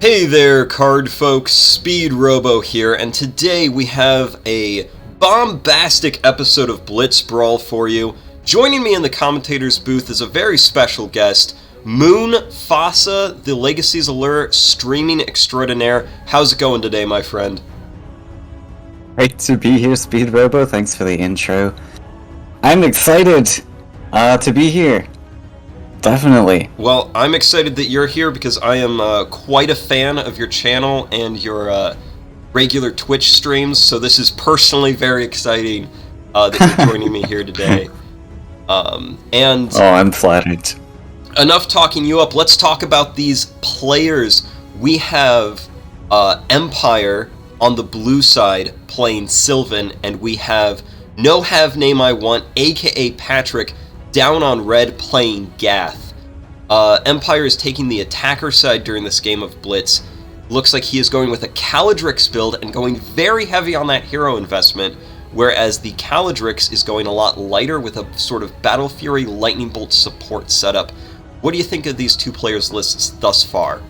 Hey there, card folks, Speedrobo here, and today we have a bombastic episode of Blitz Brawl for you. Joining me in the commentator's booth is a very special guest, Moonfassa, the Legacy's Allure streaming extraordinaire. How's it going today, my friend? Great to be here, Speedrobo. Thanks for the intro. I'm excited to be here. Definitely. Well, I'm excited that you're here because I am quite a fan of your channel and your regular Twitch streams, so this is personally very exciting that you're joining me here today. Oh, I'm flattered. Enough talking you up. Let's talk about these players. We have Mpire on the blue side playing Sylvan, and we have Nohavenameiwant, aka Patrick, down on red playing Gath. Mpire is taking the attacker side during this game of Blitz. Looks like he is going with a Kaladrix build and going very heavy on that hero investment, whereas the Kaladrix is going a lot lighter with a sort of Battle Fury Lightning Bolt support setup. What do you think of these two players' lists thus far?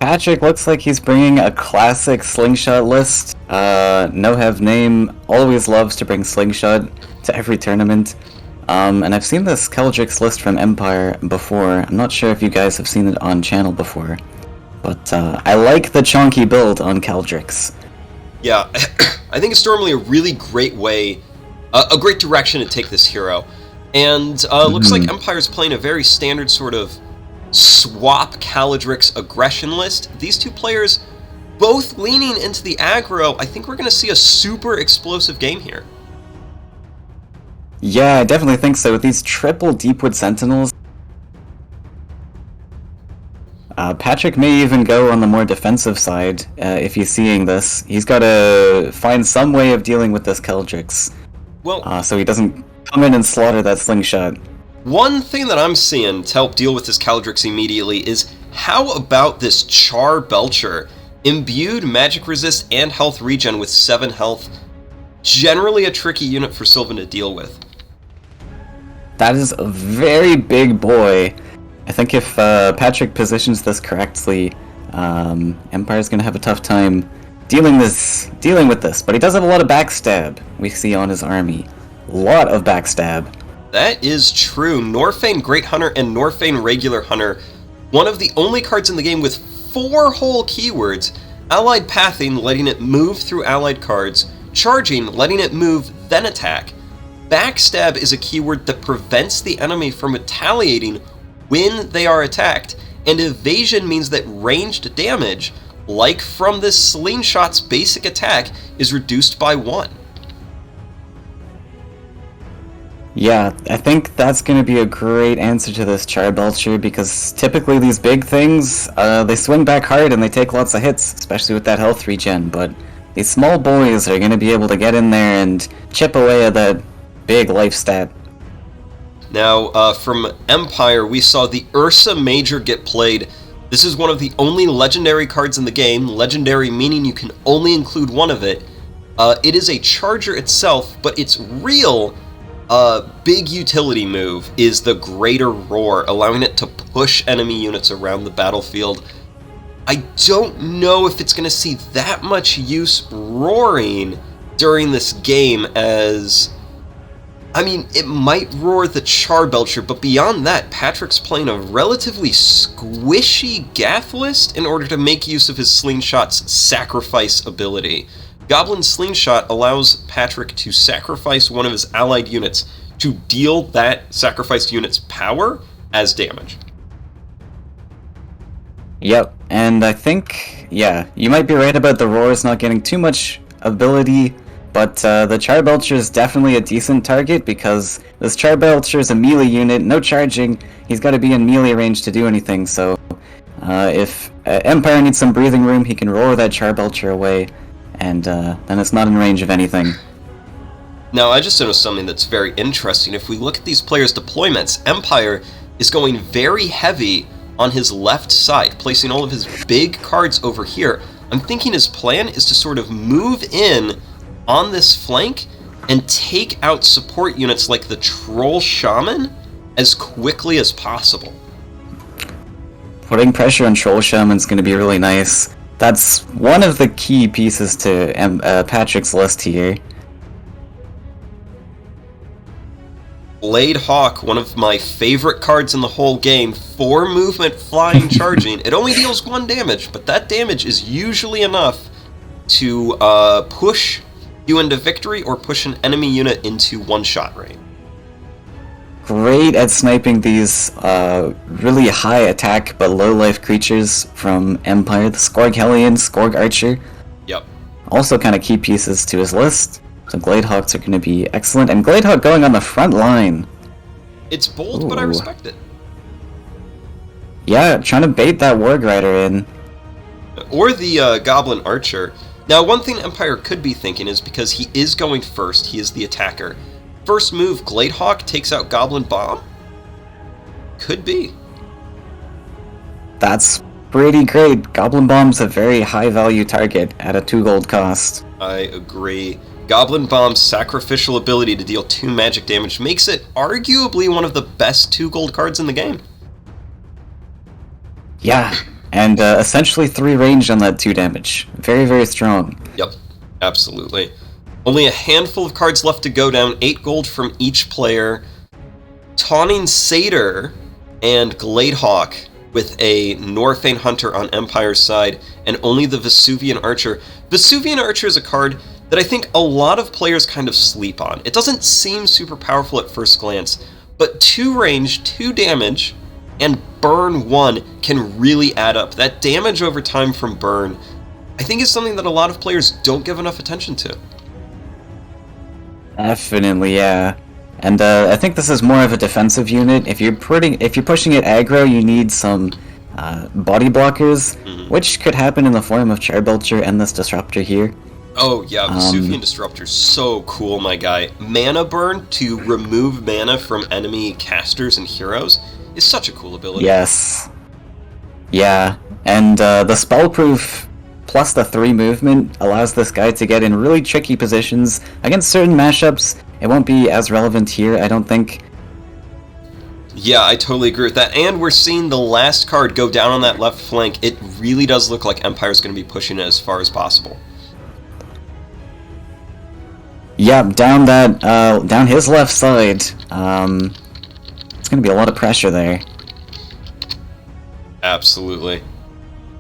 Patrick looks like he's bringing a classic Slingshot list. Nohavename always loves to bring Slingshot to every tournament. And I've seen this Kaladrix list from Mpire before. I'm not sure if you guys have seen it on channel before, but I like the chonky build on Kaladrix. Yeah, I think it's normally a really great way, a great direction to take this hero. And looks like Empire's playing a very standard sort of swap Kaladrix aggression list. These two players both leaning into the aggro. I think we're going to see a super explosive game here. Yeah, I definitely think so. With these triple Deepwood Sentinels, Patrick may even go on the more defensive side if he's seeing this. He's got to find some way of dealing with this Kaladrix, so he doesn't come in and slaughter that Slingshot. One thing that I'm seeing to help deal with this Kaladrix immediately is how about this Charbelcher? Imbued magic resist and health regen with 7 health. Generally a tricky unit for Sylvan to deal with. That is a very big boy. I think if Patrick positions this correctly, Empire's going to have a tough time dealing with this. But he does have a lot of backstab we see on his army. A lot of backstab. That is true. Norfane Great Hunter and Norfane Regular Hunter, one of the only cards in the game with 4 whole keywords. Allied Pathing, letting it move through allied cards. Charging, letting it move, then attack. Backstab is a keyword that prevents the enemy from retaliating when they are attacked. And evasion means that ranged damage, like from this Slingshot's basic attack, is reduced by 1. Yeah, I think that's going to be a great answer to this Charbelcher, because typically these big things, they swing back hard and they take lots of hits, especially with that health regen, but these small boys are going to be able to get in there and chip away at that big life stat. Now, from Mpire, we saw the Ursa Major get played. This is one of the only legendary cards in the game, legendary meaning you can only include one of it. It is a charger itself, but its real big utility move is the Greater Roar, allowing it to push enemy units around the battlefield. I don't know if it's going to see that much use roaring during this game, as I mean, it might roar the Charbelcher, but beyond that, Patrick's playing a relatively squishy Gath list in order to make use of his Slingshot's sacrifice ability. Goblin Slingshot allows Patrick to sacrifice one of his allied units to deal that sacrificed unit's power as damage. Yep, and I think, yeah, you might be right about the roars not getting too much ability, but the Charbelcher is definitely a decent target, because this Charbelcher is a melee unit, no charging, he's got to be in melee range to do anything, so if Mpire needs some breathing room, he can roar that Charbelcher away, and then it's not in range of anything. Now, I just noticed something that's very interesting. If we look at these players' deployments, Mpire is going very heavy on his left side, placing all of his big cards over here. I'm thinking his plan is to sort of move in on this flank and take out support units like the Troll Shaman as quickly as possible. Putting pressure on Troll Shaman is going to be really nice. That's one of the key pieces to Patrick's list here. Blade Hawk, one of my favorite cards in the whole game. 4 movement, flying, charging. It only deals 1 damage, but that damage is usually enough to push you into victory or push an enemy unit into one-shot range. Great at sniping these really high attack but low life creatures from Mpire. The Skorg Hellion, Skorg Archer. Yep. Also kind of key pieces to his list. So Gladehawks are going to be excellent. And Gladehawk going on the front line. It's bold, but I respect it. Yeah, trying to bait that Warg Rider in. Or the Goblin Archer. Now, one thing Mpire could be thinking is because he is going first, he is the attacker. First move, Gladehawk takes out Goblin Bomb? Could be. That's pretty great. Goblin Bomb's a very high value target at a 2 gold cost. I agree. Goblin Bomb's sacrificial ability to deal 2 magic damage makes it arguably one of the best 2 gold cards in the game. Yeah, and essentially 3 range on that 2 damage. Very, very strong. Yep, absolutely. Only a handful of cards left to go down, 8 gold from each player. Taunting Satyr and Gladehawk with a Northane Hunter on Empire's side, and only the Vesuvian Archer. Vesuvian Archer is a card that I think a lot of players kind of sleep on. It doesn't seem super powerful at first glance, but 2 range, 2 damage, and burn 1 can really add up. That damage over time from burn, I think, is something that a lot of players don't give enough attention to. Definitely, yeah. And I think this is more of a defensive unit. If you're pushing it aggro, you need some body blockers, which could happen in the form of Charbelcher and this Disruptor here. Oh yeah, Vesuvian Disruptor's so cool, my guy. Mana burn to remove mana from enemy casters and heroes is such a cool ability. Yes. Yeah, and the spellproof plus the 3 movement allows this guy to get in really tricky positions against certain mashups. It won't be as relevant here, I don't think. Yeah, I totally agree with that. And we're seeing the last card go down on that left flank. It really does look like Empire's going to be pushing it as far as possible. Yeah, down his left side. It's going to be a lot of pressure there. Absolutely.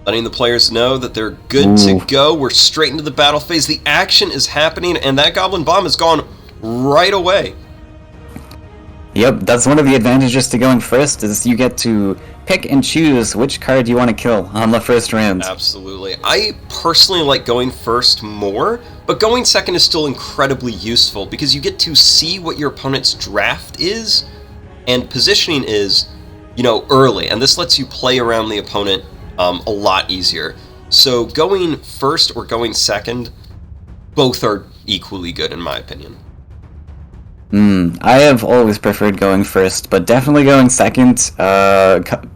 Letting the players know that they're good to go. We're straight into the battle phase. The action is happening, and that Goblin Bomb is gone right away. Yep, that's one of the advantages to going first, is you get to pick and choose which card you want to kill on the first round. Absolutely. I personally like going first more, but going second is still incredibly useful because you get to see what your opponent's draft is, and positioning is, early, and this lets you play around the opponent a lot easier. So going first or going second, both are equally good in my opinion. I have always preferred going first, but definitely going second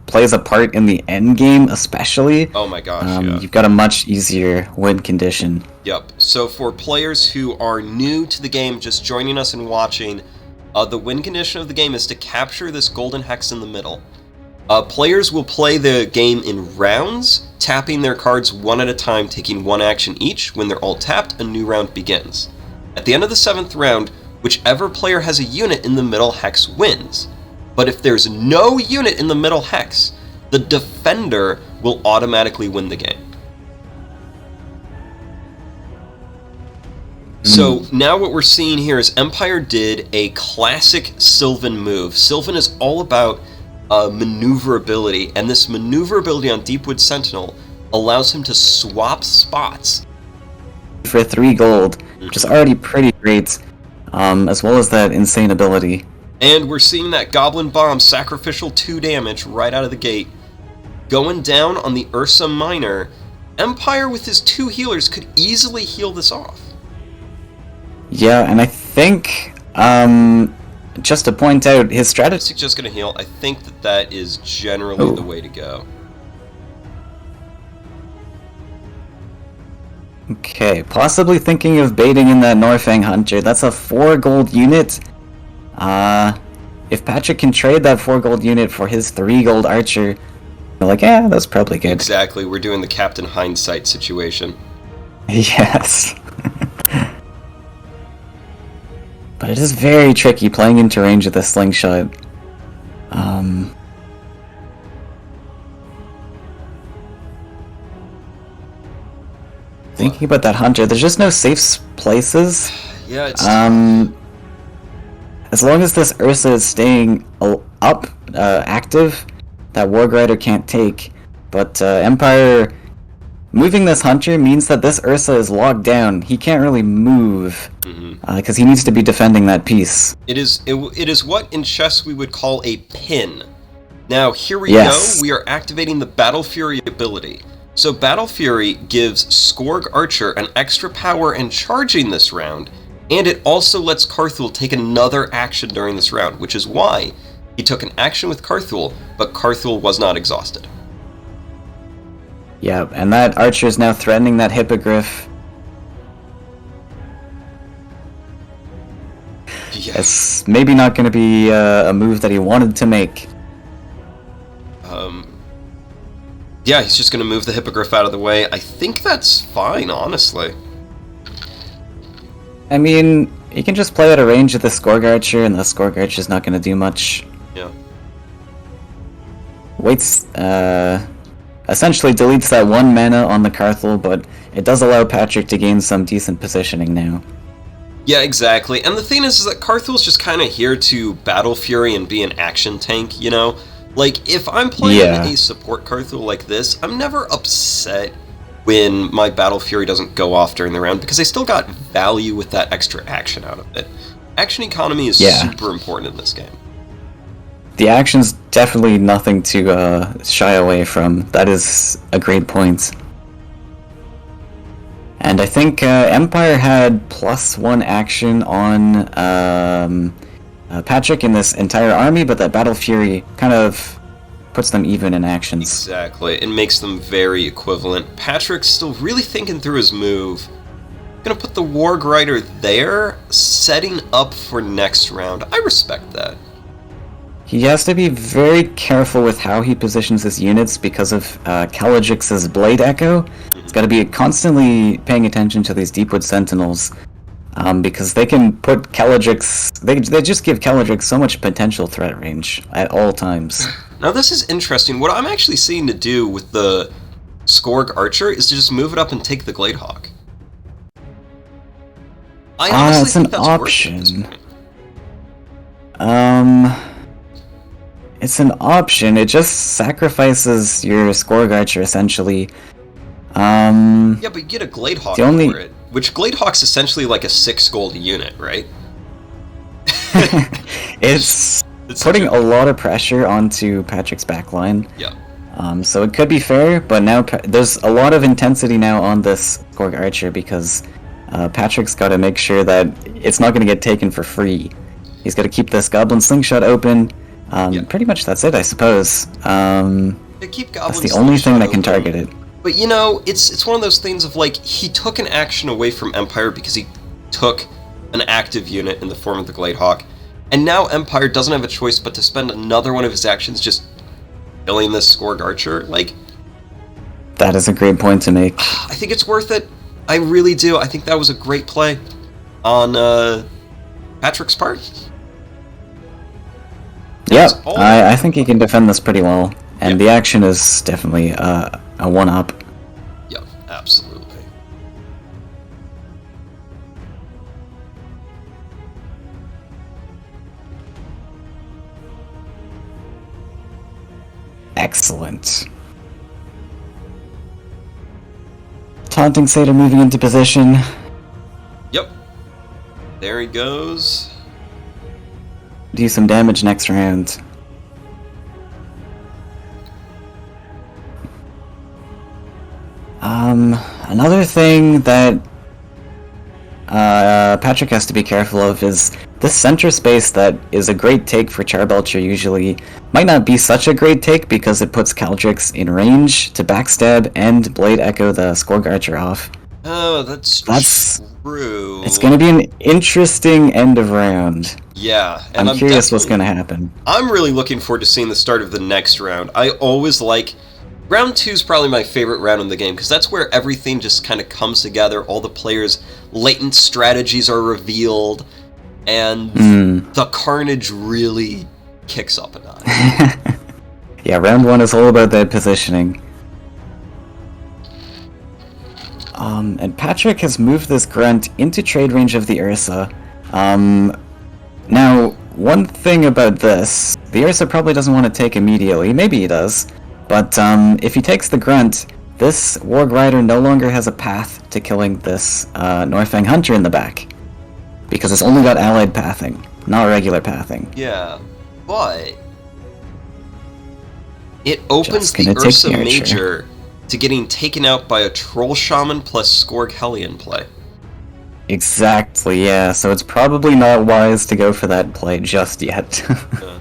plays a part in the end game, especially. Oh my gosh, yeah. You've got a much easier win condition. Yep. So for players who are new to the game, just joining us and watching, the win condition of the game is to capture this golden hex in the middle. Players will play the game in rounds, tapping their cards one at a time, taking 1 action each. When they're all tapped, a new round begins. At the end of the 7th round, whichever player has a unit in the middle hex wins. But if there's no unit in the middle hex, the defender will automatically win the game. So now what we're seeing here is Empire did a classic Sylvan move. Sylvan is all about maneuverability, and this maneuverability on Deepwood Sentinel allows him to swap spots. For 3 gold, which is already pretty great, as well as that insane ability. And we're seeing that Goblin Bomb, sacrificial 2 damage right out of the gate. Going down on the Ursa Minor, Empire with his 2 healers could easily heal this off. Yeah, and I think, just to point out, his strategy... Just gonna heal. I think that is generally the way to go. Okay, possibly thinking of baiting in that Northane Hunter. That's a 4 gold unit. If Patrick can trade that 4 gold unit for his 3 gold Archer, like, yeah, that's probably good. Exactly, we're doing the Captain Hindsight situation. Yes. But it is very tricky playing into range of the Slingshot. Thinking about that Hunter, there's just no safe places. Yeah, it's as long as this Ursa is staying up, active, that Warg Rider can't take. But Mpire moving this Hunter means that this Ursa is locked down. He can't really move because he needs to be defending that piece. It is what in chess we would call a pin. Now here we go. We are activating the Battle Fury ability. So Battle Fury gives Skorg Archer an extra power and charging this round, and it also lets Kaarthul take another action during this round, which is why he took an action with Kaarthul, but Kaarthul was not exhausted. Yeah, and that Archer is now threatening that Hippogriff. Yeah. It's maybe not going to be a move that he wanted to make. Yeah, he's just going to move the Hippogriff out of the way. I think that's fine, honestly. I mean, you can just play out of range of the Skorg Archer, and the Skorg Archer's not going to do much. Yeah. Waits, essentially deletes that 1 mana on the Kaarthul, but it does allow Patrick to gain some decent positioning now. Yeah, exactly. And the thing is that Kaarthul's just kind of here to Battle Fury and be an action tank, you know? Like, if I'm playing a support Kaarthul like this, I'm never upset when my Battle Fury doesn't go off during the round, because I still got value with that extra action out of it. Action economy is super important in this game. The action's definitely nothing to shy away from. That is a great point. And I think Mpire had +1 action on Patrick in this entire army, but that Battle Fury kind of puts them even in actions. Exactly, it makes them very equivalent. Patrick's still really thinking through his move. Gonna put the Warg Rider there, setting up for next round. I respect that. He has to be very careful with how he positions his units because of Kaladrix's Blade Echo. He's got to be constantly paying attention to these Deepwood Sentinels. Because they can put Kaladrix... They just give Kaladrix so much potential threat range at all times. Now this is interesting. What I'm actually seeing to do with the Skorg Archer is to just move it up and take the Gladehawk. I honestly it's think an that's option. worth it at this point. It's an option. It just sacrifices your Skorg Archer, essentially. Yeah, but you get a Gladehawk for it. Which Gladehawk's essentially like a 6 gold unit, right? It's putting a lot of pressure onto Patrick's backline. Yeah. So it could be fair, but now there's a lot of intensity now on this Skorg Archer because Patrick's got to make sure that it's not going to get taken for free. He's got to keep this Goblin Slingshot open. Pretty much that's it, I suppose. That's the only thing that can target it. But you know, it's one of those things of like, he took an action away from Mpire because he took an active unit in the form of the Gladehawk, and now Mpire doesn't have a choice but to spend another one of his actions just killing this Skorg Archer. Like, that is a great point to make. I think it's worth it. I really do. I think that was a great play on Patrick's part. Yeah, I think he can defend this pretty well, and the action is definitely a 1-up. Yep, absolutely. Excellent. Taunting Satyr moving into position. Yep. There he goes. Do some damage next round. Another thing that Patrick has to be careful of is this center space that is a great take for Charbelcher usually might not be such a great take because it puts Kaladrix in range to backstab and Blade Echo the Skorg Archer off. Oh, that's true. It's going to be an interesting end of round. Yeah. And I'm curious what's going to happen. I'm really looking forward to seeing the start of the next round. I always like Round 2 is probably my favorite round in the game, because that's where everything just kind of comes together, all the players' latent strategies are revealed, and the carnage really kicks up a notch. Yeah, round 1 is all about that positioning. And Patrick has moved this Grunt into trade range of the Ursa. Now, one thing about this, the Ursa probably doesn't want to take immediately, maybe he does, but if he takes the Grunt, this Warg Rider no longer has a path to killing this Norfang Hunter in the back, because it's only got allied pathing, not regular pathing. Yeah, but it opens the Ursa Major to getting taken out by a Troll Shaman plus Skorg Hellion play. Exactly, yeah, so it's probably not wise to go for that play just yet. Yeah.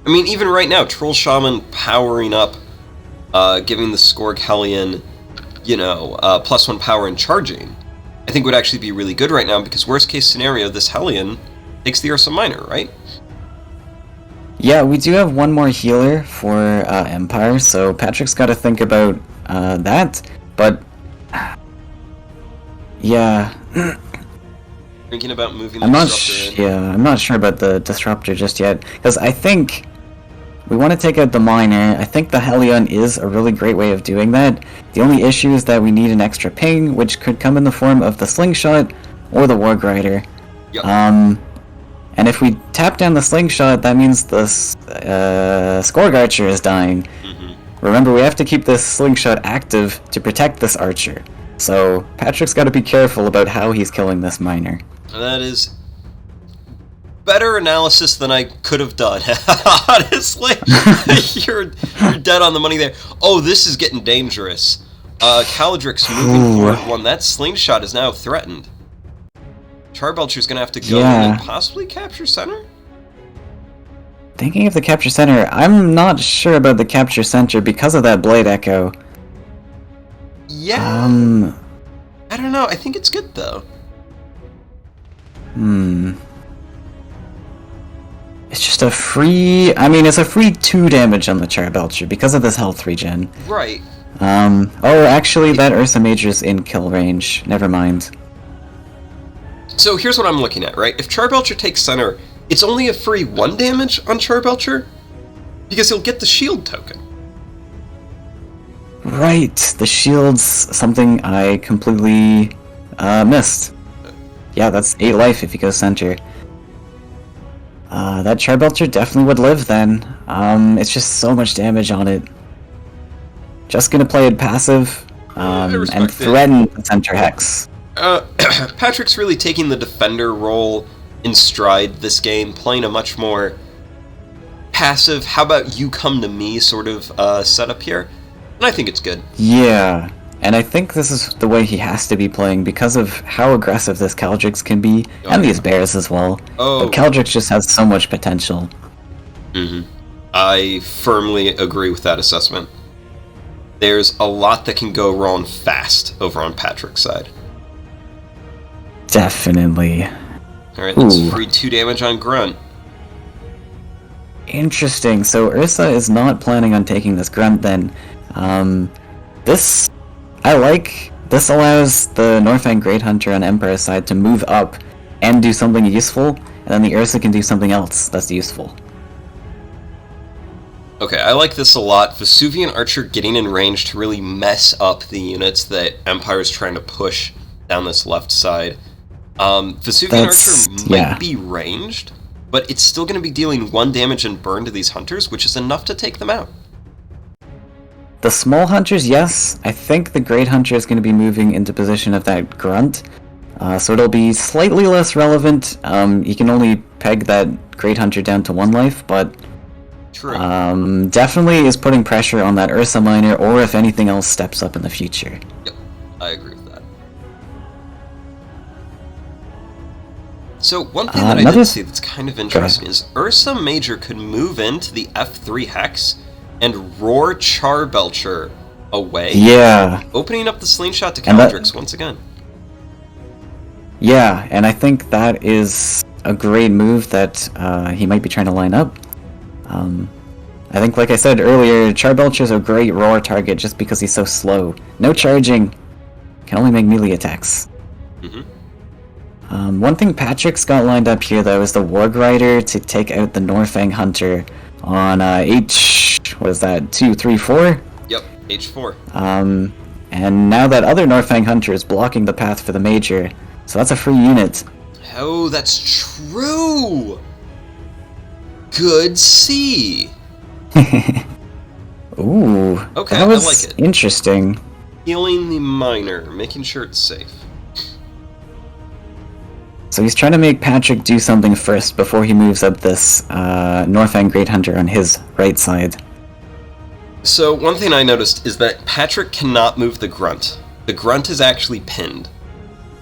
I mean, even right now, Troll Shaman powering up, giving the Skorg Hellion, +1 power and charging, I think would actually be really good right now, because worst case scenario, this Hellion takes the Ursa Minor, right? Yeah, we do have one more healer for Mpire, so Patrick's got to think about that, but yeah. Thinking about moving the Disruptor in. I'm not sure about the Disruptor just yet, because I think we want to take out the Miner. I think the Hellion is a really great way of doing that. The only issue is that we need an extra ping, which could come in the form of the Slingshot or the Warg Rider. Yep. And if we tap down the Slingshot, that means the Skorg Archer is dying. Remember, we have to keep this Slingshot active to protect this Archer. So, Patrick's got to be careful about how he's killing this Miner. That is better analysis than I could have done. Honestly, you're dead on the money there. Oh, this is getting dangerous. Kaladrix moving forward one. That Slingshot is now threatened. Charbelcher's gonna have to go in and possibly capture center? Thinking of the capture center, I'm not sure about the capture center because of that Blade Echo. Yeah. I don't know. I think it's good though. It's just a free. I mean, it's a free 2 damage on the Charbelcher because of this health regen. Right. Oh, actually, that Ursa Major's in kill range. Never mind. So here's what I'm looking at, right? If Charbelcher takes center, it's only a free 1 damage on Charbelcher, because he'll get the shield token. Right, the shield's something I completely missed. Yeah, that's 8 life if he goes center. That Charbelcher definitely would live then. It's just so much damage on it. Just gonna play it passive, and threaten the center hex. Patrick's really taking the defender role in stride this game, playing a much more passive, how about you come to me sort of setup here, and I think it's good. Yeah, and I think this is the way he has to be playing because of how aggressive this Kaladrix can be, and these bears as well. But Kaladrix just has so much potential. I firmly agree with that assessment. There's a lot that can go wrong fast over on Patrick's side. Definitely. Alright, let's free 2 damage on Grunt. Interesting, so Ursa is not planning on taking this Grunt then. This, I like. This allows the Norfang Great Hunter on Empire's side to move up and do something useful, and then the Ursa can do something else that's useful. Okay, I like this a lot. Vesuvian Archer getting in range to really mess up the units that Empire's trying to push down this left side. Vesuvian Archer might be ranged, but it's still going to be dealing 1 damage and burn to these hunters, which is enough to take them out. The small hunters, yes. I think the Great Hunter is going to be moving into position of that Grunt, so it'll be slightly less relevant. You can only peg that Great Hunter down to 1 life, but definitely is putting pressure on that Ursa Minor, or if anything else steps up in the future. Yep, I agree with that. So one thing that I did see that's kind of interesting is Ursa Major could move into the F3 Hex and roar Charbelcher away. Yeah. Opening up the Slingshot to Kaladrix once again. Yeah, and I think that is a great move that he might be trying to line up. I think, like I said earlier, Charbelcher's a great roar target just because he's so slow. No charging, can only make melee attacks. One thing Patrick's got lined up here, though, is the Warg Rider to take out the Norfang Hunter on what is that, 2, 3, 4? Yep, H4. And now that other Norfang Hunter is blocking the path for the Major, so that's a free unit. Oh, that's true! Good see! Ooh, okay, that was I like it. Interesting. Healing the miner, making sure it's safe. So he's trying to make Patrick do something first before he moves up this Norfang Great Hunter on his right side. So one thing I noticed is that Patrick cannot move the Grunt. The Grunt is actually pinned.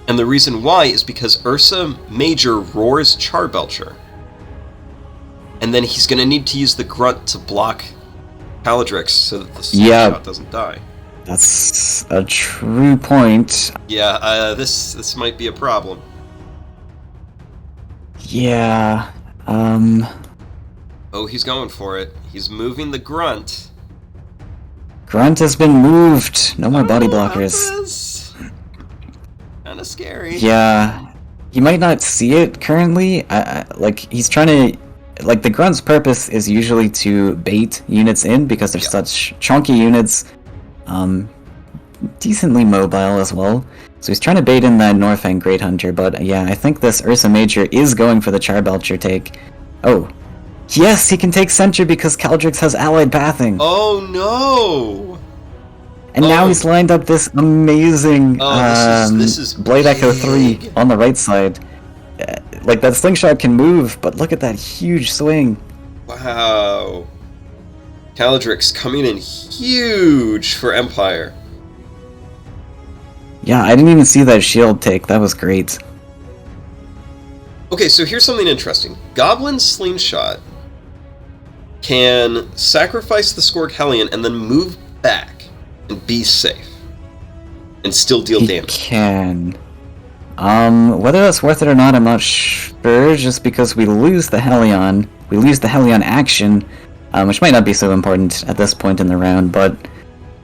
And the reason why is because Ursa Major roars Charbelcher. And then he's going to need to use the Grunt to block Kaladrix so that the Slingshot doesn't die. That's a true point. Yeah, this might be a problem. Yeah, Oh, he's going for it. He's moving the Grunt. Grunt has been moved. No more body blockers. Kinda scary. Yeah, he might not see it currently. Like, he's trying to... Like, the Grunt's purpose is usually to bait units in because they're such chunky units. Decently mobile as well. So he's trying to bait in that Norfang Great Hunter, but yeah, I think this Ursa Major is going for the Charbelcher take. Oh. Yes, he can take Sentry because Kaladrix has allied pathing. Oh no! And now he's lined up this amazing this is Blade big. Echo 3 on the right side. Like, that Slingshot can move, but look at that huge swing. Wow. Kaladrix coming in huge for Mpire. Yeah, I didn't even see that shield take. That was great. Okay, so here's something interesting. Goblin Slingshot can sacrifice the Skorg Hellion and then move back and be safe. And still deal damage. He can. Whether that's worth it or not, I'm not sure, just because we lose the Hellion. We lose the Hellion action, which might not be so important at this point in the round, but...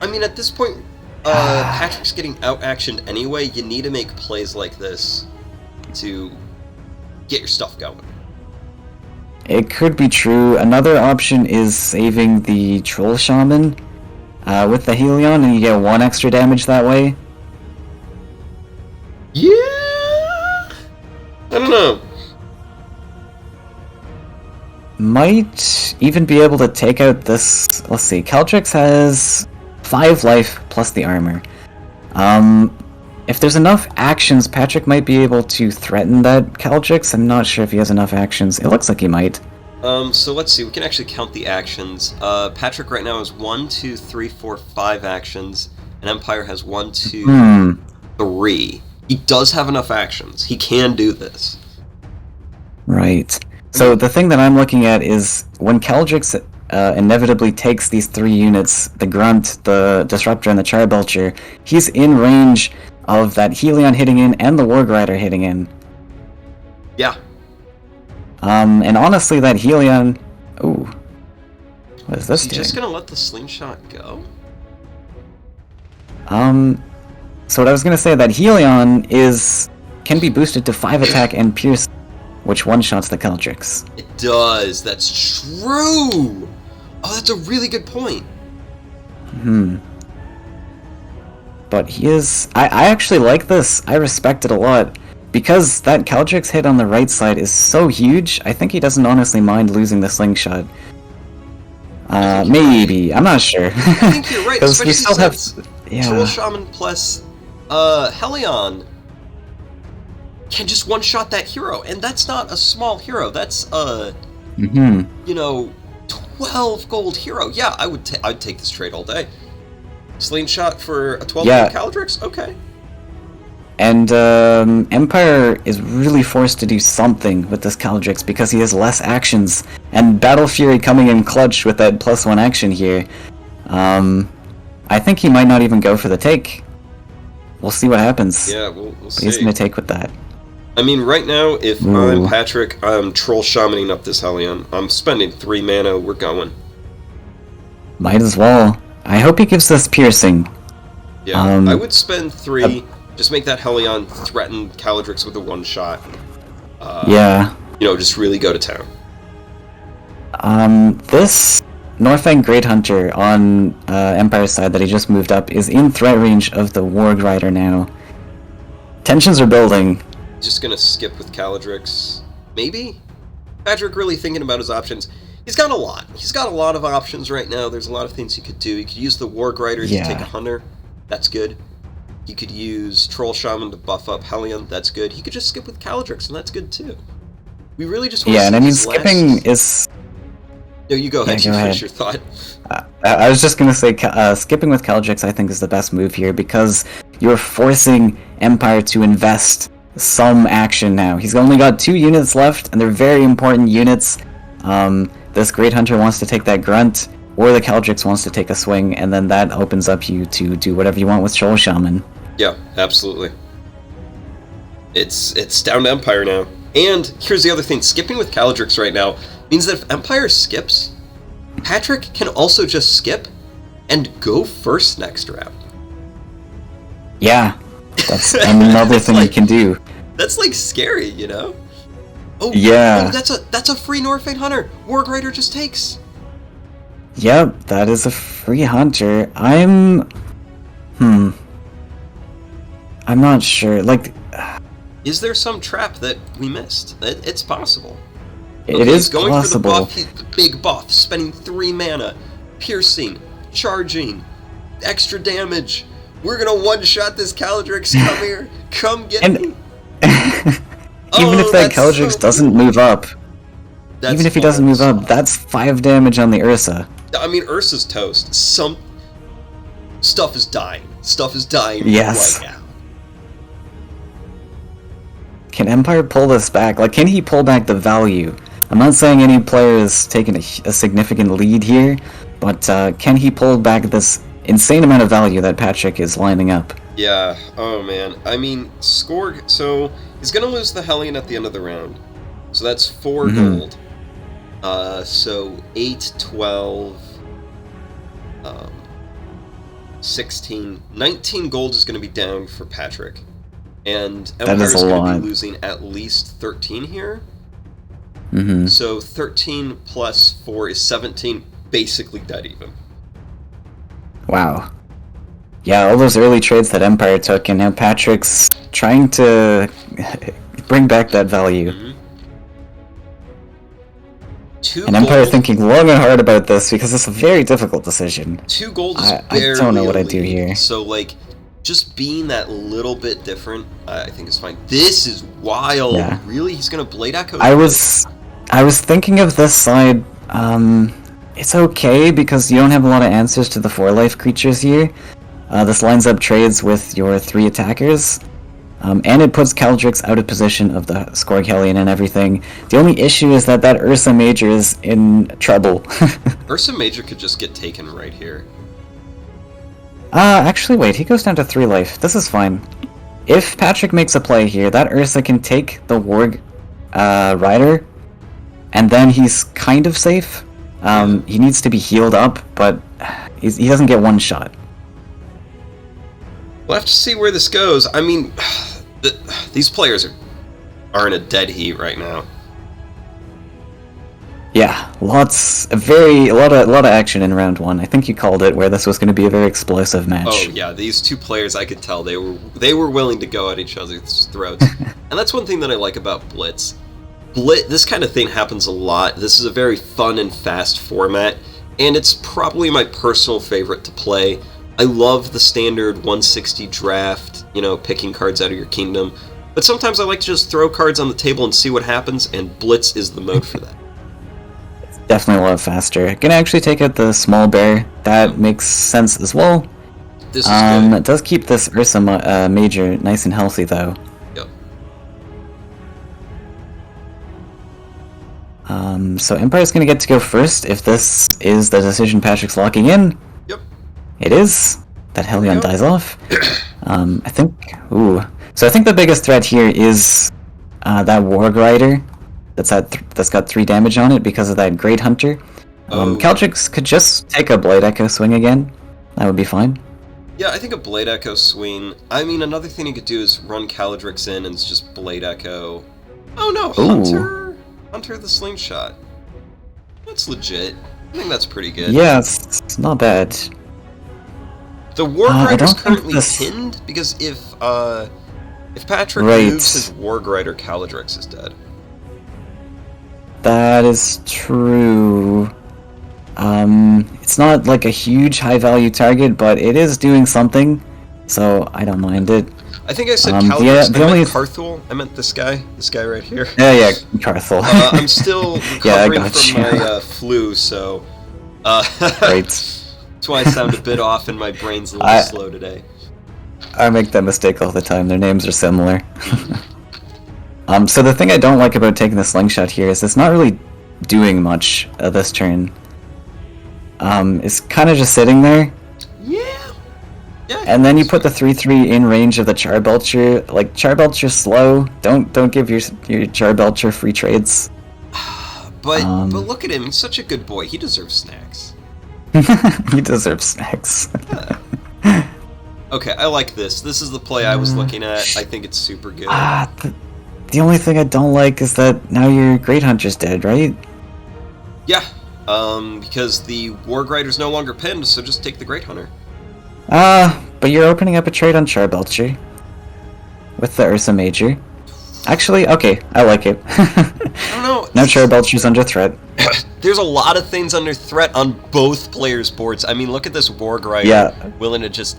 I mean, at this point, Patrick's getting out-actioned anyway. You need to make plays like this to get your stuff going. It could be true. Another option is saving the Troll Shaman with the Hellion, and you get 1 extra damage that way. Yeah! I don't know. Might even be able to take out this... Let's see, Kaladrix has 5 life plus the armor. If there's enough actions, Patrick might be able to threaten that Kaladrix. I'm not sure if he has enough actions. It looks like he might. So let's see, we can actually count the actions. Patrick right now has 1, 2, 3, 4, 5 actions, and Mpire has 1, 2, 3. He does have enough actions. He can do this. Right. So the thing that I'm looking at is when Kaladrix inevitably takes these 3 units, the Grunt, the Disruptor, and the Charbelcher, he's in range of that Hellion hitting in and the Warg Rider hitting in. Yeah. And honestly, that Hellion... Ooh. What is this doing? Just gonna let the Slingshot go? So what I was gonna say, that Hellion can be boosted to 5 attack and pierce, which one-shots the Kaladrix. It does, that's true! Oh, that's a really good point. But he is... I actually like this. I respect it a lot. Because that Kaladrix hit on the right side is so huge, I think he doesn't honestly mind losing the Slingshot. Maybe. I'm not sure. I think you're right, Because we still have... Troll Shaman plus Hellion can just one-shot that hero, and that's not a small hero. That's you know, 12 gold hero. Yeah, I'd take this trade all day. Slingshot for a 12 gold Kaladrix? Okay. And Mpire is really forced to do something with this Kaladrix because he has less actions. And Battle Fury coming in clutch with that +1 action here. I think he might not even go for the take. We'll see what happens. Yeah, we'll see. He's going to take with that. I mean, right now, if I'm Patrick, I'm Troll Shamaning up this Hellion. I'm spending 3 mana, we're going. Might as well. I hope he gives us piercing. Yeah, I would spend 3, just make that Hellion threaten Kaladrix with a one-shot. Yeah. You know, just really go to town. This Northang Great Hunter on Empire's side that he just moved up is in threat range of the Warg Rider now. Tensions are building. Just gonna skip with Kaladrix. Maybe? Patrick really thinking about his options. He's got a lot. He's got a lot of options right now. There's a lot of things he could do. He could use the Warg Rider to take a Hunter. That's good. He could use Troll Shaman to buff up Hellion. That's good. He could just skip with Kaladrix, and that's good too. We really just want to see and I mean, skipping is... No, you go ahead. You finish your thought. I was just gonna say, skipping with Kaladrix I think is the best move here, because you're forcing Empire to invest some action now. He's only got 2 units left, and they're very important units. This Great Hunter wants to take that Grunt, or the Kaladrix wants to take a swing, and then that opens up you to do whatever you want with Troll Shaman. Yeah, absolutely. It's down to Empire now. And here's the other thing, skipping with Kaladrix right now means that if Empire skips, Patrick can also just skip and go first next round. Yeah, that's another thing you can do. That's like scary, you know? Oh yeah. Oh, that's a free Northang Hunter. Warg Rider just takes. Yep, that is a free hunter. I'm not sure. Like, is there some trap that we missed? It's possible. It is going possible. For the big buff, spending 3 mana, piercing, charging, extra damage. We're gonna one-shot this Kaladrix. Come here, come get me. Even if that Kaladrix doesn't move up, even if he doesn't move up, that's 5 damage on the Ursa. I mean, Ursa's toast. Some stuff is dying. Stuff is dying yes. right now. Can Empire pull this back? Like, can he pull back the value? I'm not saying any player is taking a significant lead here, but can he pull back this insane amount of value that Patrick is lining up? Yeah, oh man. I mean, Skorg, so he's gonna lose the Hellion at the end of the round. So that's 4 gold. So 8, 12, 16, 19 gold is gonna be down for Patrick. And Empire's gonna be losing at least 13 here. So 13 plus 4 is 17, basically dead even. Wow. Yeah, all those early trades that Empire took, and now Patrick's trying to bring back that value. And Empire thinking long and hard about this, because it's a very difficult decision. 2 gold is I don't know what I do here. So, like, just being that little bit different, I think is fine. This is wild. Yeah. Really? He's gonna Blade Echo? I was thinking of this side. It's okay because you don't have a lot of answers to the 4-life creatures here. This lines up trades with your 3 attackers. And it puts Kaladrix out of position of the Skorg Hellion and everything. The only issue is that Ursa Major is in trouble. Ursa Major could just get taken right here. Actually, wait, he goes down to 3 life. This is fine. If Patrick makes a play here, that Ursa can take the Warg Rider, and then he's kind of safe. He needs to be healed up, but he doesn't get one shot. We'll have to see where this goes. I mean, these players are in a dead heat right now. Yeah, a lot of action in round 1. I think you called it, where this was going to be a very explosive match. Oh yeah, these 2 players, I could tell they were willing to go at each other's throats, and that's one thing that I like about Blitz. This kind of thing happens a lot. This is a very fun and fast format, and it's probably my personal favorite to play. I love the standard 160 draft, you know, picking cards out of your kingdom, but sometimes I like to just throw cards on the table and see what happens, and Blitz is the mode for that. It's definitely a lot faster. Gonna actually take out the small bear. That makes sense as well. This is good. It does keep this Ursa Major nice and healthy, though. Yep. So Empire's gonna get to go first if this is the decision Patrick's locking in. Yep. It is. That Hellion dies off. I think... Ooh. So I think the biggest threat here is that Warg Rider that's got 3 damage on it because of that Great Hunter. Oh. Kaladrix could just take a Blade Echo swing again. That would be fine. Yeah, I think a Blade Echo swing. I mean, another thing you could do is run Kaladrix in and just Blade Echo. Oh no, Hunter! Hunter the Slingshot. That's legit. I think that's pretty good. Yeah, it's not bad. The Warg Rider's currently pinned, because if Patrick moves his Warg Rider, Kaladrix is dead. That is true. It's not like a huge high-value target, but it is doing something, so I don't mind it. I think I said Kaladrix, I meant Kaarthul. I meant this guy right here. Yeah, Kaarthul. I'm still recovering from my flu, so... Right. That's why I sound a bit off and my brain's a little slow today. I make that mistake all the time, their names are similar. So the thing I don't like about taking the Slingshot here is it's not really doing much this turn. It's kind of just sitting there. Yeah. And then you put the 3/3 in range of the Charbelcher. Like, Charbelcher's slow. Don't give your Charbelcher free trades. But look at him. He's such a good boy. He deserves snacks. He deserves snacks. Yeah. Okay, I like this. This is the play I was looking at. I think it's super good. The only thing I don't like is that now your Great Hunter's dead, right? Yeah. Because the Warg Rider's no longer pinned, so just take the Great Hunter. But you're opening up a trade on Charbelcher with the Ursa Major. Actually, okay, I like it. I don't know. Now Charbelcher's under threat. There's a lot of things under threat on both players' boards. I mean, look at this Warg Rider willing to just...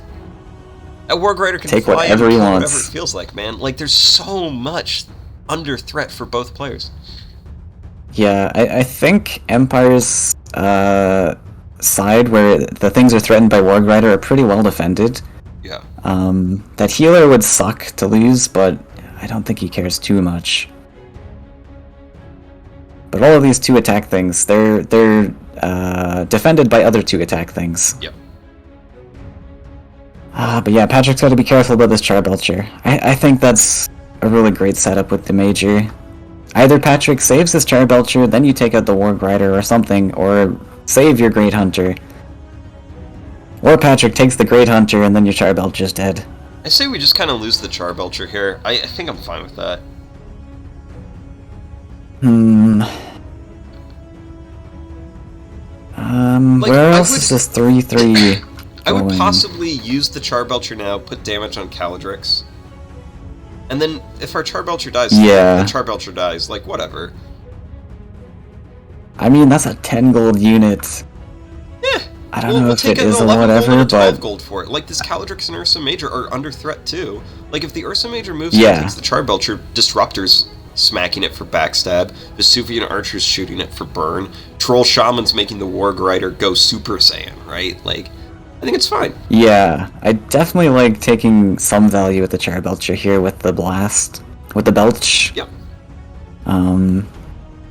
A Warg Rider can take fly whatever he wants. Whatever it feels like, man. Like, there's so much under threat for both players. Yeah, I think Empire's side, where the things are threatened by Warg Rider, are pretty well defended. Yeah. That healer would suck to lose, but I don't think he cares too much. But all of these 2-attack things, they're defended by other 2-attack things. Yep. But yeah, Patrick's got to be careful about this Charbelcher. I think that's a really great setup with the Major. Either Patrick saves his Charbelcher, then you take out the Warg Rider or something, or save your Great Hunter. Or Patrick takes the Great Hunter and then your Charbelcher's dead. I say we just kind of lose the Charbelcher here. I think I'm fine with that. Where else is this 3/3 I would possibly use the Charbelcher now, put damage on Kaladrix. And then, if our Charbelcher dies, the Charbelcher dies, like, whatever. I mean, that's a 10 gold unit. Yeah. I don't know if it is or whatever, but... 12 gold for it. Like, this Kaladrix and Ursa Major are under threat, too. Like, if the Ursa Major moves and takes the Charbelcher, Disruptor's smacking it for backstab, Vesuvian Archer's shooting it for burn, Troll Shaman's making the Warg Rider go Super Saiyan, right? Like, I think it's fine. Yeah, I definitely like taking some value with the Charbelcher here with the blast, with the belch. Yep.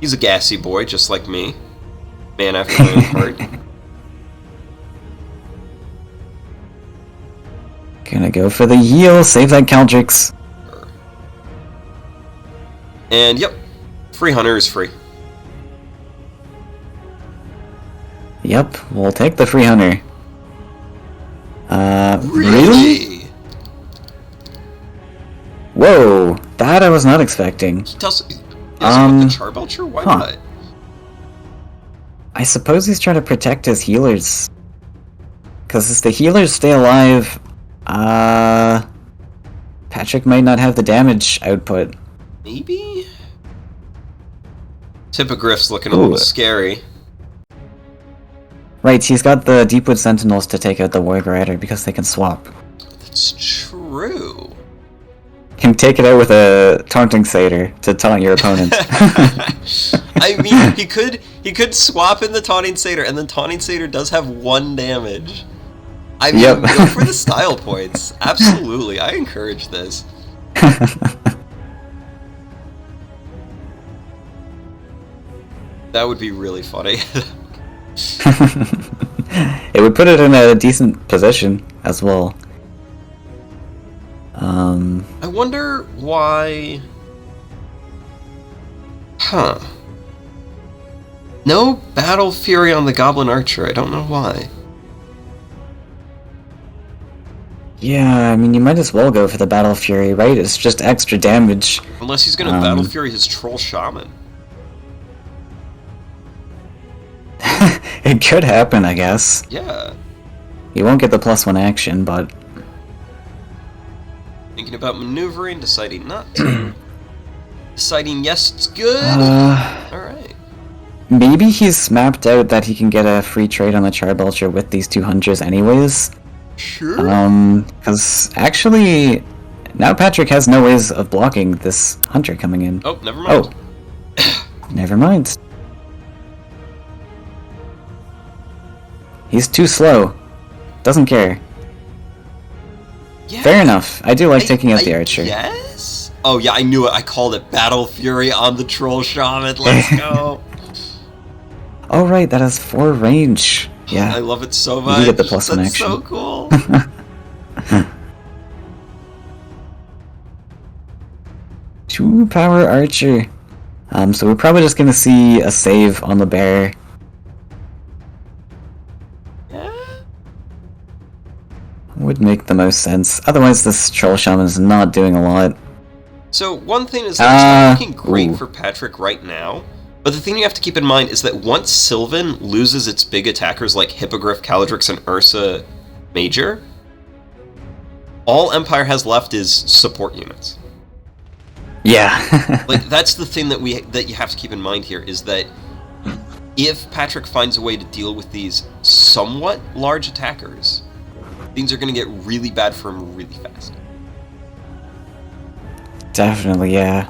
He's a gassy boy, just like me. Man after my own heart. Gonna go for the heal, save that Kaladrix. And yep, free Hunter is free. Yep, we'll take the free Hunter. Really? Whoa, that I was not expecting. He doesn't with the Charbelcher? Why not? I suppose he's trying to protect his healers. Because if the healers stay alive, Patrick might not have the damage output. Maybe? Hippogriff's looking a little scary. Right, he's got the Deepwood Sentinels to take out the Warg Rider because they can swap. That's true. Can take it out with a Taunting Satyr to taunt your opponent. I mean, he could swap in the Taunting Satyr, and then Taunting Satyr does have 1 damage. I mean, go for the style points. Absolutely, I encourage this. That would be really funny. It would put it in a decent position as well. I wonder why... Huh. No Battle Fury on the Goblin Archer. I don't know why. Yeah, I mean, you might as well go for the Battle Fury, right? It's just extra damage. Unless he's going to Battle Fury his Troll Shaman. It could happen, I guess. Yeah. You won't get the +1 action, but... Thinking about maneuvering, deciding not to. Deciding yes, it's good. Alright. Maybe he's mapped out that he can get a free trade on the Charbelcher with these 200s anyways. Sure. Because actually, now Patrick has no ways of blocking this hunter coming in. Oh, never mind. Oh. Never mind. He's too slow. Doesn't care. Yeah. Fair enough. I do like taking out the archer. Yes? Oh yeah, I knew it. I called it Battle Fury on the Troll Shaman. Let's go. Oh right, that has 4 range. Yeah. I love it so much. You get the +1 That's action. so cool. 2 power archer. So we're probably just gonna see a save on the bear. Would make the most sense. Otherwise, this Troll Shaman is not doing a lot. So, one thing is that it's not looking great for Patrick right now, but the thing you have to keep in mind is that once Sylvan loses its big attackers like Hippogriff, Kaladrix, and Ursa Major, all Empire has left is support units. Yeah. Like, that's the thing that you have to keep in mind here, is that if Patrick finds a way to deal with these somewhat large attackers, things are going to get really bad for him really fast. Definitely, yeah.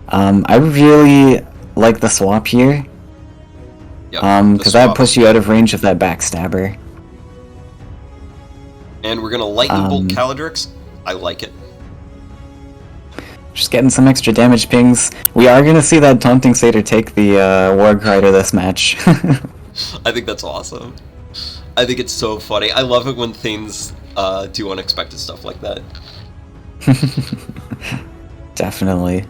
I really like the swap here. Yep, because that puts you out of range of that backstabber. And we're going to lightning bolt Kaladrix. I like it. Just getting some extra damage pings. We are going to see that Taunting Satyr take the Warg Rider this match. I think that's awesome. I think it's so funny. I love it when things do unexpected stuff like that. Definitely.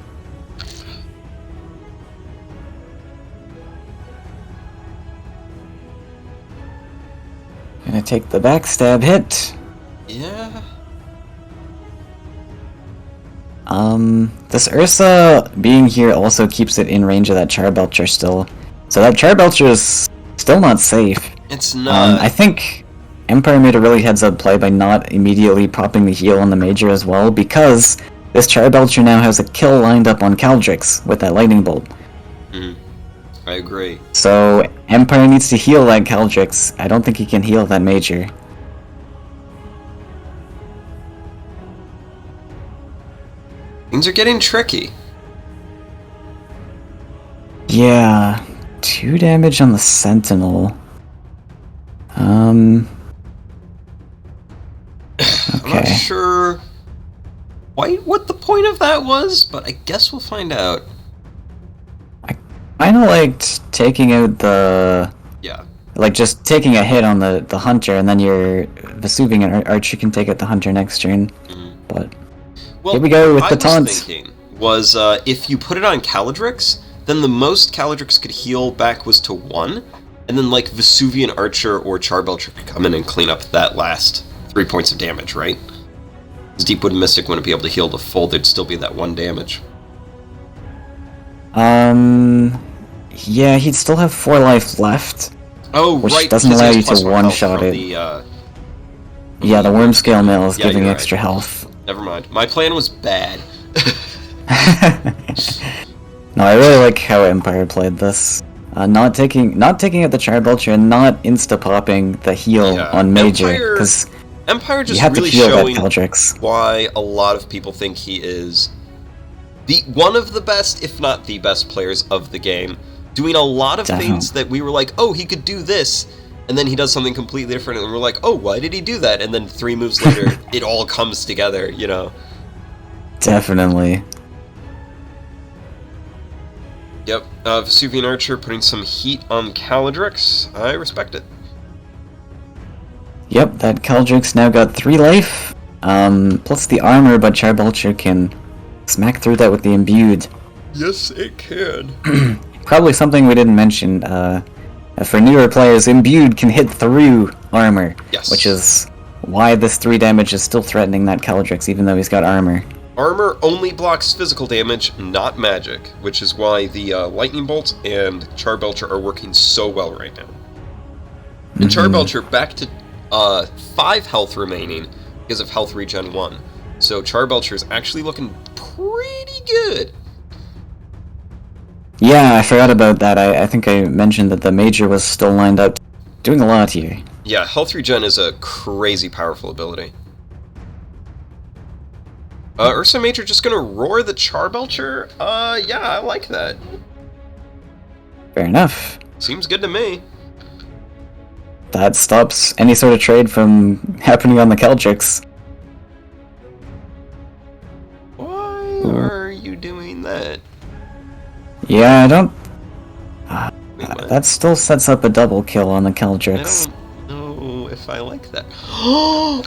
Gonna take the backstab hit. Yeah. This Ursa being here also keeps it in range of that Charbelcher still. So that Charbelcher is still not safe. It's not. I think Empire made a really heads-up play by not immediately popping the heal on the Major as well, because this Charbelcher now has a kill lined up on Kaladrix with that lightning bolt. I agree. So Empire needs to heal that Kaladrix. I don't think he can heal that Major. Things are getting tricky. Yeah, 2 damage on the Sentinel. I'm not Okay. sure what the point of that was, but I guess we'll find out. I kinda liked taking out the... Yeah. Like, just taking a hit on the Hunter, and then your Vesuvian Archer can take out the Hunter next turn. But... Well, here we go with what the taunt. I was thinking was, if you put it on Kaladrix, then the most Kaladrix could heal back was to 1, and then, like, Vesuvian Archer or Charbelcher could come in and clean up that last 3 points of damage, right? Because Deepwood Mystic wouldn't be able to heal the full, there'd still be that 1 damage. Yeah, he'd still have 4 life left. Oh, which right, doesn't because allow he you has to +1 health one-shot from it. Yeah, the Worm Scale Mail is giving you're extra right. health. Never mind. My plan was bad. No, I really like how Empire played this. Not taking out the Charbelcher and not insta-popping the heal on Major, because Empire just you have really to heal that showing Kaladrix. why a lot of people think he is one of the best, if not the best players of the game, doing a lot of things that we were like, oh, he could do this, and then he does something completely different, and we're like, oh, why did he do that? And then 3 moves later, it all comes together, you know? Definitely. Yep, Vesuvian Archer putting some heat on Kaladrix. I respect it. Yep, that Kaladrix now got 3 life, plus the armor, but Charbelcher can smack through that with the imbued. Yes, it can. probably something we didn't mention. For newer players, Imbued can hit through armor, Yes. which is why this 3 damage is still threatening that Kaladrix, even though he's got armor. Armor only blocks physical damage, not magic, which is why the Lightning Bolt and Charbelcher are working so well right now. And Charbelcher back to 5 health remaining because of health regen 1. So Charbelcher is actually looking pretty good. Yeah, I forgot about that. I think I mentioned that the Major was still lined up, doing a lot here. Yeah, health regen is a crazy powerful ability. Ursa Major just gonna roar the Charbelcher? Yeah, I like that. Fair enough. Seems good to me. That stops any sort of trade from happening on the Kaladrix. Why are you doing that? Yeah, I don't... Wait, what? that still sets up a double kill on the I Kaladrix. don't know if I like that. Oh,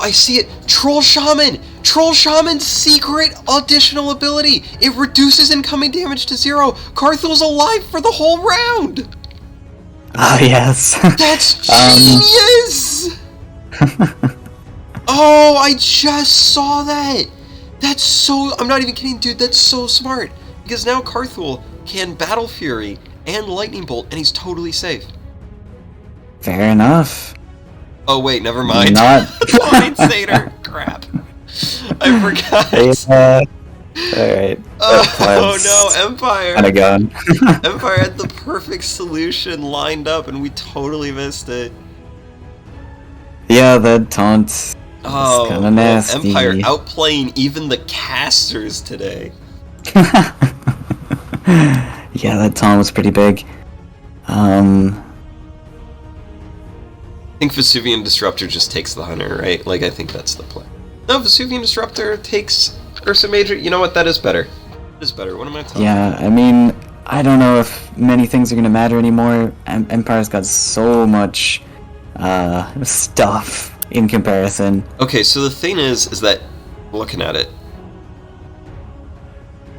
I see it! Troll Shaman! Troll Shaman's secret additional ability! It reduces incoming damage to 0! Kaarthul's alive for the whole round! Ah, yes. That's genius! Oh, I just saw that! That's so... I'm not even kidding, dude, that's so smart! Because now Kaarthul can Battle Fury and Lightning Bolt, and he's totally safe. Fair enough. Oh wait, never mind. Not... Commentator! Crap. I forgot. Alright. Oh no, Mpire! Kinda gone. Mpire had the perfect solution lined up and we totally missed it. Yeah, the taunt. Oh, kinda nasty. Mpire outplaying even the casters today. Yeah, that taunt was pretty big. I think Vesuvian Disruptor just takes the hunter, right? Like, I think that's the play. No, Vesuvian Disruptor takes Ursa Major. You know what? That is better. That is better. What am I talking Yeah, I mean, I don't know if many things are gonna matter anymore. Empire's got so much stuff in comparison. Okay, so the thing is that, looking at it,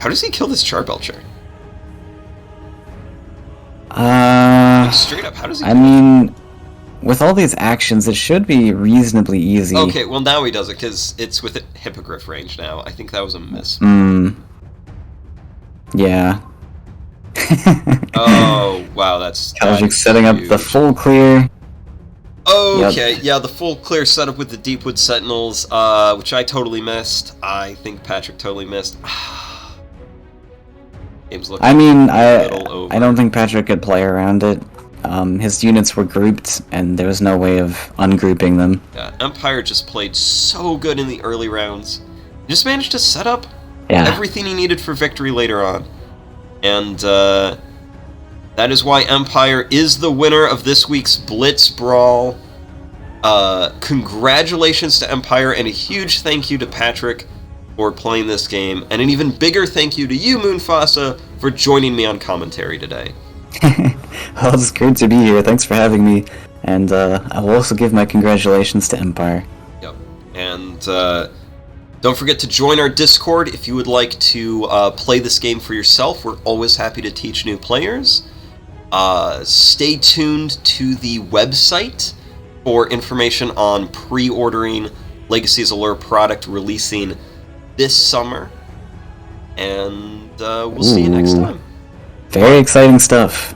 how does he kill this Charbelcher? Like, straight up, how does he I mean, with all these actions, it should be reasonably easy. Okay, well now he does it, because it's with Hippogriff range now. I think that was a miss. Yeah. Oh, wow, that's... Kaladrix setting up the full clear. Okay, yeah, the full clear setup with the Deepwood Sentinels, which I totally missed. I think Patrick totally missed. Game's looking I mean, a little over. I don't think Patrick could play around it. His units were grouped, and there was no way of ungrouping them. Yeah, Mpire just played so good in the early rounds. He just managed to set up everything he needed for victory later on. And, that is why Mpire is the winner of this week's Blitz Brawl. Congratulations to Mpire, and a huge thank you to Patrick for playing this game, and an even bigger thank you to you, Moonfassa, for joining me on commentary today. Well, it's great to be here. Thanks for having me. And I will also give my congratulations to Empire. Yep. And don't forget to join our Discord if you would like to play this game for yourself. We're always happy to teach new players. Stay tuned to the website for information on pre-ordering Legacy's Allure product releasing this summer. And we'll see you next time. Very exciting stuff.